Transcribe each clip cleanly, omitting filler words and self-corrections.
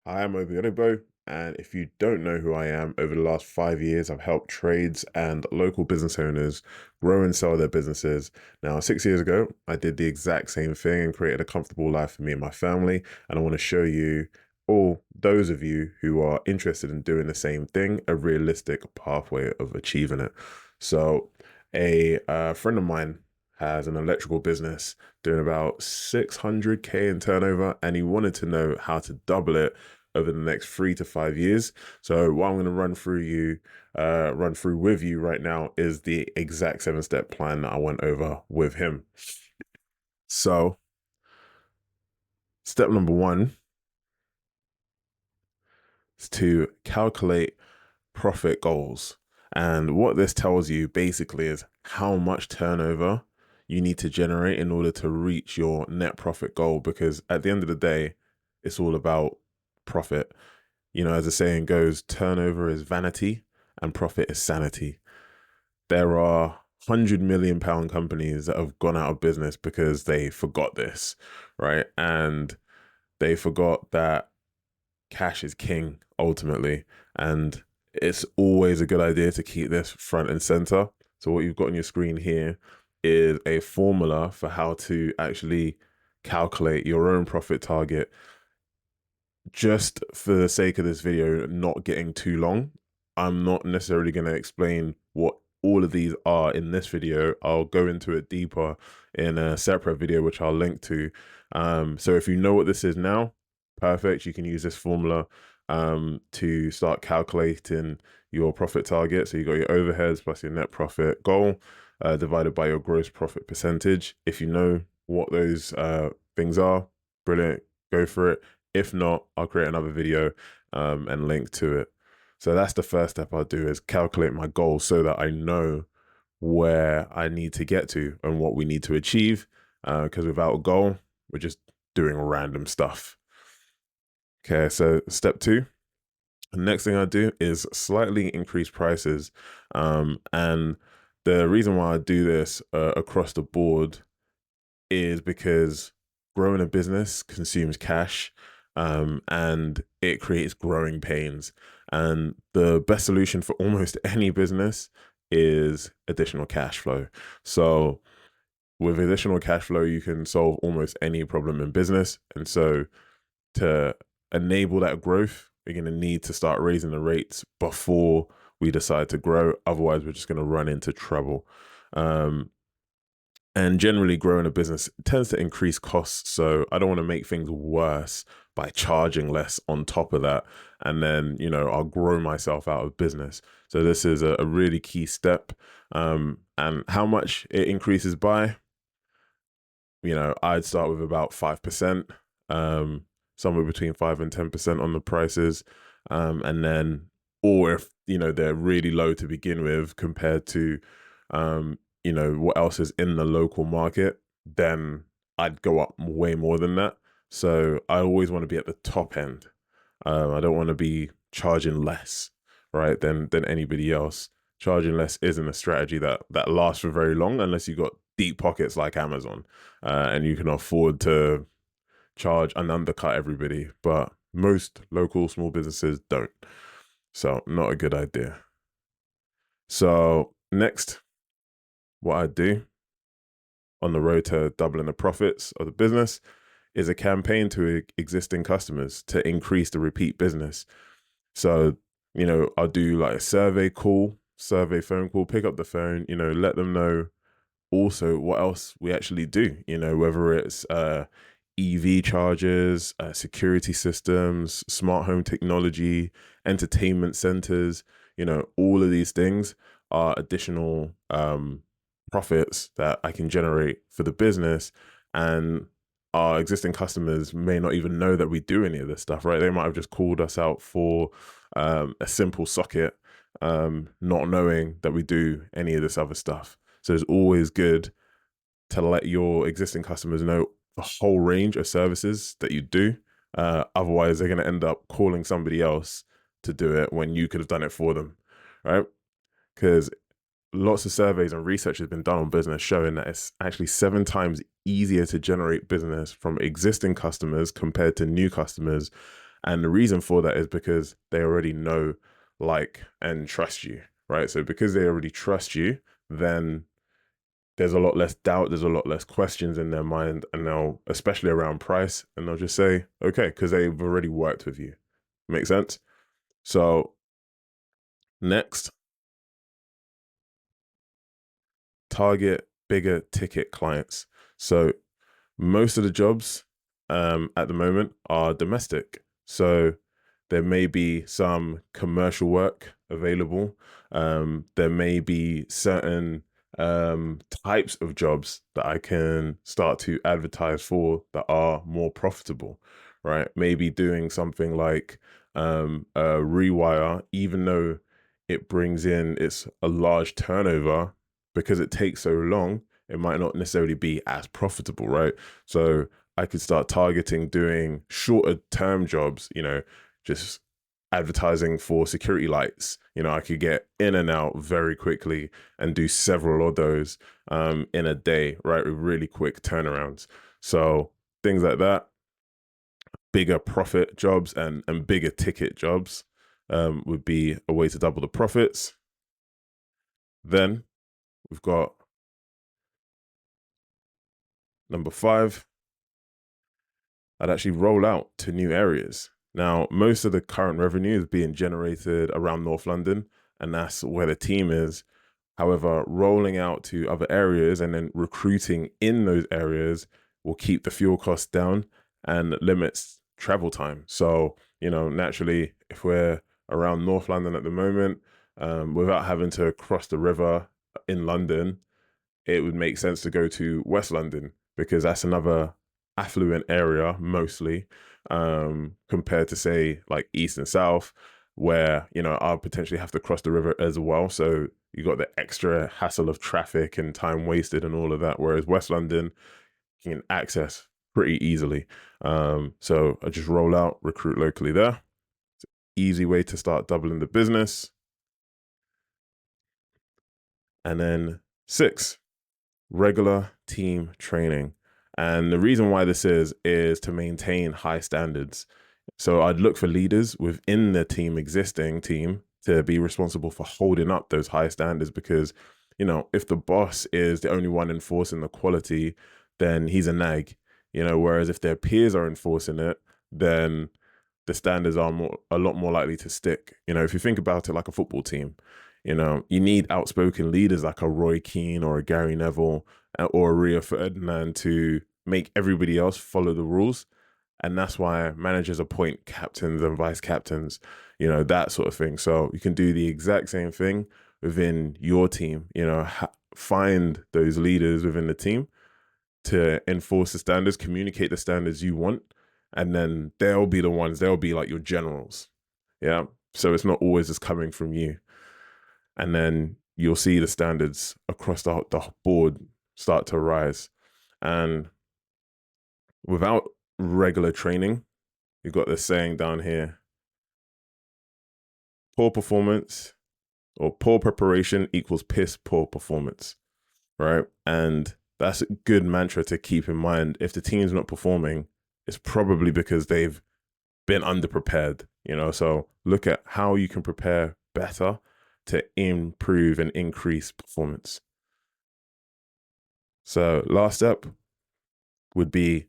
I am Obi Onibo, and if you don't know who I am, over the last 5 years, I've helped trades and local business owners grow and sell their businesses. Now, 6 years ago, I did the exact same thing and created a comfortable life for me and my family. And I want to show you, all those of you who are interested in doing the same thing, a realistic pathway of achieving it. So, a friend of mine has an electrical business doing about 600K in turnover, and he wanted to know how to double it over the next 3 to 5 years. So what I'm going to run through with you right now is the exact 7-step plan that I went over with him. So step number one is to calculate profit goals. And what this tells you basically is how much turnover you need to generate in order to reach your net profit goal. Because at the end of the day, it's all about profit. You know, as the saying goes, turnover is vanity and profit is sanity. There are £100 million companies that have gone out of business because they forgot this, right? And they forgot that cash is king ultimately. And it's always a good idea to keep this front and center. So what you've got on your screen here is a formula for how to actually calculate your own profit target. Just for the sake of this video not getting too long, I'm not necessarily going to explain what all of these are in this video. I'll go into it deeper in a separate video, which I'll link to. So if you know what this is now, perfect. You can use this formula to start calculating your profit target. So you got your overheads plus your net profit goal divided by your gross profit percentage. If you know what those things are, brilliant, go for it. If not, I'll create another video and link to it. So that's the first step I'll do, is calculate my goals so that I know where I need to get to and what we need to achieve. Because without a goal, we're just doing random stuff. Okay, so step two. The next thing I do is slightly increase prices. And the reason why I do this across the board is because growing a business consumes cash, and it creates growing pains. And the best solution for almost any business is additional cash flow. So with additional cash flow, you can solve almost any problem in business. And so to enable that growth, we're going to need to start raising the rates before we decide to grow. Otherwise, we're just going to run into trouble. And generally, growing a business tends to increase costs. So I don't want to make things worse by charging less on top of that. And then, I'll grow myself out of business. So this is a really key step. And how much it increases by, I'd start with about 5%, somewhere between 5 and 10% on the prices. And then, or if, they're really low to begin with compared to, what else is in the local market, then I'd go up way more than that. So I always want to be at the top end. I don't want to be charging less, right, than anybody else. Charging less isn't a strategy that lasts for very long unless you've got deep pockets like Amazon, and you can afford to charge and undercut everybody. But most local small businesses don't. So not a good idea. So next, what I do on the road to doubling the profits of the business is a campaign to existing customers to increase the repeat business. So, I'll do like a survey phone call, pick up the phone, let them know also what else we actually do, whether it's EV chargers, security systems, smart home technology, entertainment centers, all of these things are additional profits that I can generate for the business. And our existing customers may not even know that we do any of this stuff, right? They might have just called us out for a simple socket, not knowing that we do any of this other stuff. So it's always good to let your existing customers know the whole range of services that you do. Otherwise, they're going to end up calling somebody else to do it when you could have done it for them, right? Because lots of surveys and research has been done on business showing that it's actually 7 times easier to generate business from existing customers compared to new customers. And the reason for that is because they already know, like, and trust you, right? So because they already trust you, then there's a lot less doubt, there's a lot less questions in their mind, and they'll, especially around price, and they'll just say, okay, because they've already worked with you. Make sense? So next, target bigger ticket clients. So most of the jobs at the moment are domestic. So there may be some commercial work available. There may be certain types of jobs that I can start to advertise for that are more profitable, right? Maybe doing something like a rewire, even though it brings in it's a large turnover because it takes so long, it might not necessarily be as profitable, right? So I could start targeting doing shorter term jobs, just advertising for security lights. I could get in and out very quickly and do several of those in a day, right? With really quick turnarounds. So things like that, bigger profit jobs and bigger ticket jobs would be a way to double the profits. Then we've got number 5, I'd actually roll out to new areas. Now, most of the current revenue is being generated around North London, and that's where the team is. However, rolling out to other areas and then recruiting in those areas will keep the fuel costs down and limits travel time. So, naturally, if we're around North London at the moment, without having to cross the river in London, it would make sense to go to West London because that's another affluent area mostly, compared to say like East and South, where I'll potentially have to cross the river as well. So you got the extra hassle of traffic and time wasted and all of that. Whereas West London you can access pretty easily. So I just roll out, recruit locally there. Easy way to start doubling the business. And then 6, regular team training. And the reason why this is to maintain high standards. So I'd look for leaders within the existing team, to be responsible for holding up those high standards because, if the boss is the only one enforcing the quality, then he's a nag, whereas if their peers are enforcing it, then the standards are a lot more likely to stick. If you think about it like a football team, you need outspoken leaders like a Roy Keane or a Gary Neville or a Rio Ferdinand to make everybody else follow the rules. And that's why managers appoint captains and vice captains, that sort of thing. So you can do the exact same thing within your team, find those leaders within the team to enforce the standards, communicate the standards you want, and then they'll be like your generals. Yeah. So it's not always just coming from you. And then you'll see the standards across the board start to rise. And without regular training, you've got this saying down here: poor performance or poor preparation equals piss poor performance, right? And that's a good mantra to keep in mind. If the team's not performing, it's probably because they've been underprepared, So look at how you can prepare better to improve and increase performance. So last step would be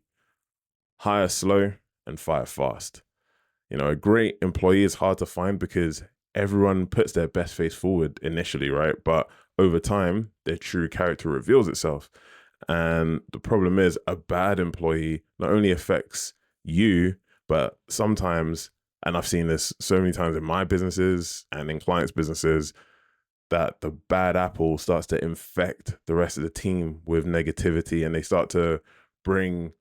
hire slow and fire fast. A great employee is hard to find because everyone puts their best face forward initially, right? But over time, their true character reveals itself. And the problem is, a bad employee not only affects you, but sometimes, and I've seen this so many times in my businesses and in clients' businesses, that the bad apple starts to infect the rest of the team with negativity and they start to bring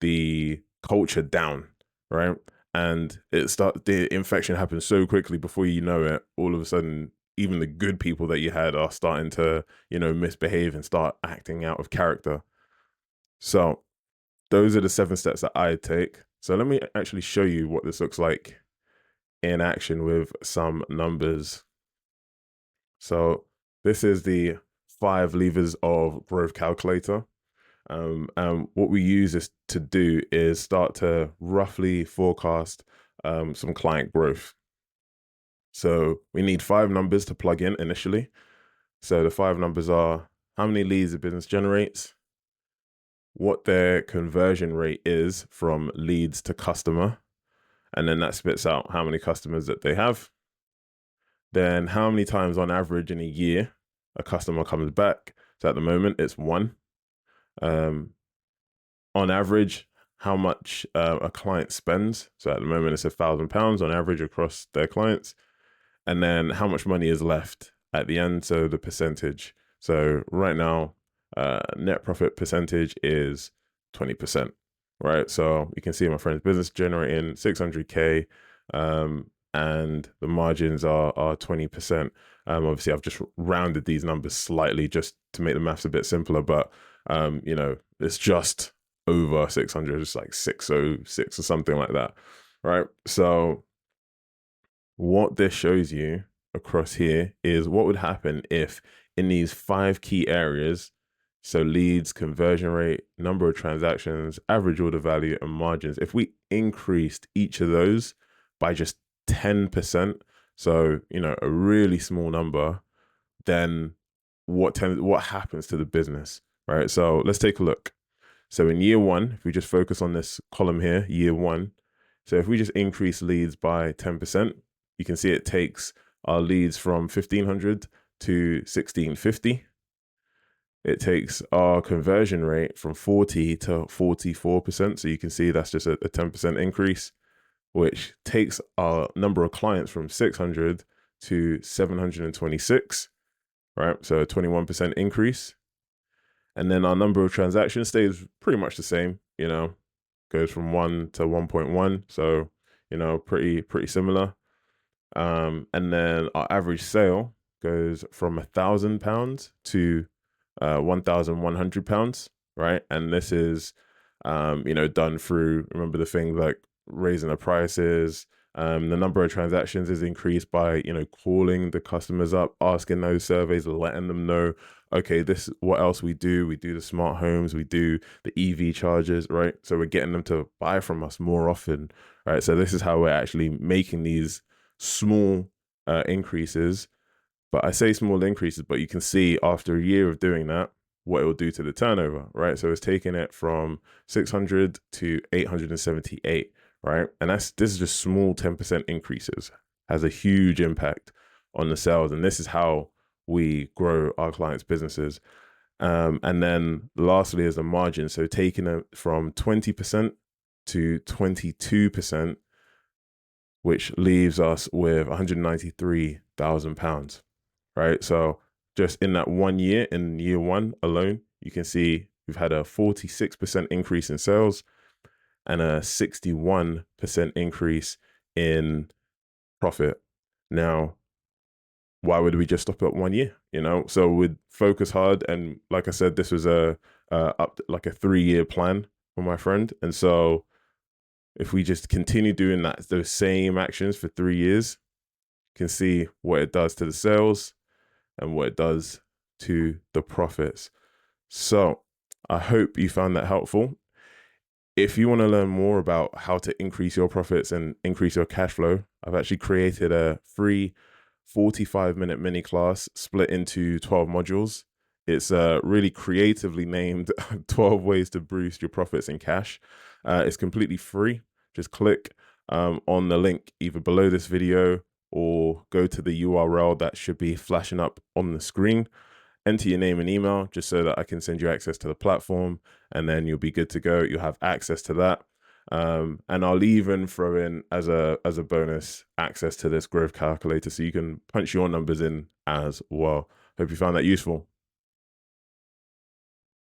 the culture down, right? And the infection happens so quickly before you know it, all of a sudden, even the good people that you had are starting to, misbehave and start acting out of character. So those are the 7 steps that I take. So let me actually show you what this looks like in action with some numbers. So this is the 5 levers of growth calculator. And what we use this to do is start to roughly forecast some client growth. So we need 5 numbers to plug in initially. So the 5 numbers are how many leads the business generates, what their conversion rate is from leads to customer, and then that spits out how many customers that they have. Then how many times on average in a year a customer comes back. So at the moment it's 1. On average, how much a client spends. So at the moment it's £1,000 on average across their clients. And then how much money is left at the end, so the percentage. So right now, net profit percentage is 20%, right? So you can see my friend's business generating 600K, and the margins are 20%. Obviously, I've just rounded these numbers slightly just to make the maths a bit simpler, but you know, it's just over 600, it's like 606 or something like that, right? So what this shows you across here is what would happen if in these 5 key areas, so leads, conversion rate, number of transactions, average order value, and margins, if we increased each of those by just 10%, so, you know, a really small number, then what happens to the business, right? So let's take a look. So in year 1, if we just focus on this column here, year 1, so if we just increase leads by 10%, you can see it takes our leads from 1,500 to 1,650. It takes our conversion rate from 40 to 44%. So you can see that's just a 10% increase, which takes our number of clients from 600 to 726, right? So a 21% increase. And then our number of transactions stays pretty much the same, you know, goes from 1 to 1.1. So, you know, pretty similar. And then our average sale goes from £1,000 to £1,100, right? And this is, you know, done through, remember the thing like raising the prices. The number of transactions is increased by, you know, calling the customers up, asking those surveys, letting them know, okay, this is what else we do. We do the smart homes, we do the EV chargers, right? So we're getting them to buy from us more often, right? So this is how we're actually making these small increases. But I say small increases, but you can see after a year of doing that, what it will do to the turnover, right? So it's taking it from 600 to 878, right? And this is just small 10% increases, has a huge impact on the sales. And this is how we grow our clients' businesses. And then lastly is the margin. So taking it from 20% to 22%, which leaves us with £193,000, right? So just in that 1 year, in year 1 alone, you can see we've had a 46% increase in sales and a 61% increase in profit. Now, why would we just stop at 1 year? You know, so we'd focus hard. And like I said, this was like a 3-year plan for my friend. And so if we just continue doing those same actions for 3 years, you can see what it does to the sales and what it does to the profits. So I hope you found that helpful. If you want to learn more about how to increase your profits and increase your cash flow, I've actually created a free 45-minute mini class split into 12 modules. It's really creatively named 12 ways to boost your profits and cash. It's completely free. Just click on the link either below this video or go to the URL that should be flashing up on the screen. Enter your name and email just so that I can send you access to the platform, and then you'll be good to go. You'll have access to that. And I'll even throw in as a bonus access to this growth calculator so you can punch your numbers in as well. Hope you found that useful.